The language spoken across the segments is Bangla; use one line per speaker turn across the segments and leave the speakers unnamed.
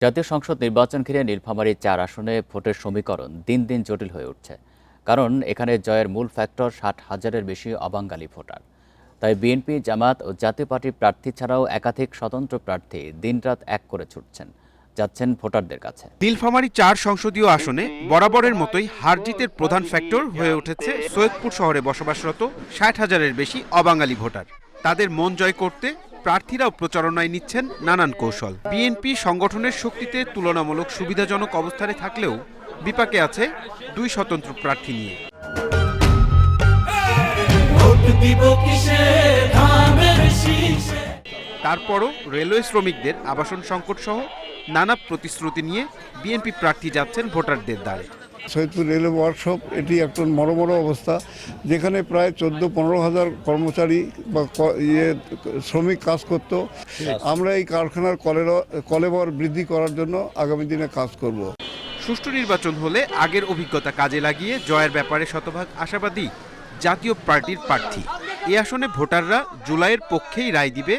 জাতীয় সংসদ নির্বাচন ঘিরে নীলফামারী ৪ আসনে ভোটের সমীকরণ দিন দিন জটিল হয়ে উঠছে। কারণ এখানে জয়ের মূল ফ্যাক্টর ৬০,০০০-এর বেশি অবাঙালি ভোটার। তাই বিএনপি, জামাত ও জাতীয় পার্টির প্রার্থী ছাড়াও একাধিক স্বতন্ত্র প্রার্থী দিনরাত এক করে যাচ্ছেন ভোটারদের কাছে।
নীলফামারী ৪ সংসদীয় আসনে বরাবরের মতোই হার জিতের প্রধান ফ্যাক্টর হয়ে উঠেছে সৈয়দপুর শহরে বসবাসরত ৬০,০০০-এর বেশি অবাঙালি ভোটার। তাদের মন জয় করতে প্রার্থীরাও প্রচারণায় নিচ্ছেন নানান কৌশল। বিএনপি সংগঠনের শক্তিতে তুলনামূলক সুবিধাজনক অবস্থানে থাকলেও বিপাকে আছে দুই স্বতন্ত্র প্রার্থী নিয়ে। তারপরও রেলওয়ে শ্রমিকদের আবাসন সংকট সহ নানা প্রতিশ্রুতি নিয়ে বিএনপি প্রার্থী যাচ্ছেন ভোটারদের দ্বারে।
সৈয়দপুর রেলওয়ে ওয়ার্কশপ এটি একটা মরমর অবস্থা, যেখানে প্রায় ১৪-১৫ হাজার কর্মচারী বা শ্রমিক কাজ করত। আমরা এই কারখানার কলেবর বৃদ্ধি করার জন্য আগামী দিনে কাজ করব।
সুষ্ঠু নির্বাচন হলে আগের অভিজ্ঞতা কাজে লাগিয়ে জয়ের ব্যাপারে শতভাগ আশাবাদী জাতীয় পার্টির প্রার্থী। এই আসনে ভোটাররা জুলাইয়ের পক্ষেই রায় দিবে।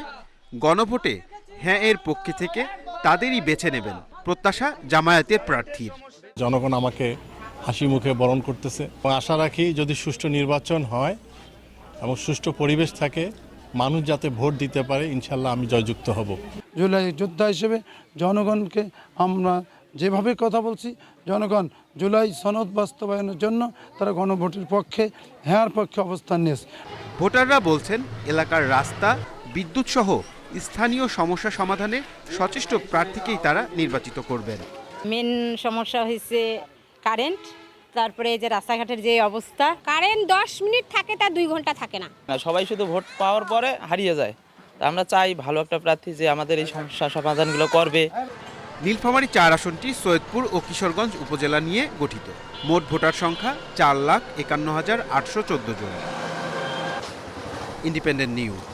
গণভোটে হ্যাঁ এর পক্ষে থেকে তাদেরই বেছে নেবেন প্রত্যাশা জামায়াতের প্রার্থীর।
জনগণ আমাকে হাসি মুখে বরণ করতেছে। আশা রাখি যদি সুষ্ঠু নির্বাচন হয় এবং সুষ্ঠু পরিবেশ থাকে, মানুষ যাতে ভোট দিতে পারে, ইনশাল্লাহ আমি জয়যুক্ত হব।
জুলাই যোদ্ধা হিসেবে জনগণকে আমরা যেভাবে কথা বলছি, জনগণ জুলাই সনদ বাস্তবায়নের জন্য তারা গণভোটের পক্ষে হ্যাঁর পক্ষে অবস্থান নিয়েছে।
ভোটাররা বলছেন এলাকার রাস্তা, বিদ্যুৎ সহ স্থানীয় সমস্যা সমাধানে সচেষ্ট প্রার্থীকেই তারা নির্বাচিত করবেন।
মেন সমস্যা হয়েছে কারেন্ট, তারপরে এই যে রাস্তাঘাটের যে অবস্থা,
কারেন্ট 10 মিনিট থাকে, তা 2 ঘন্টা থাকে না।
সবাই শুধু ভোট পাওয়ার পরে হারিয়ে যায়। আমরা চাই ভালো একটা প্রার্থী যে আমাদের এই সমস্যা সমাধানগুলো করবে।
নীলফামারী ৪ আসনটি সৈয়দপুর ও কিশোরগঞ্জ উপজেলা নিয়ে গঠিত। মোট ভোটার সংখ্যা 4,51,814 জন। Independent news.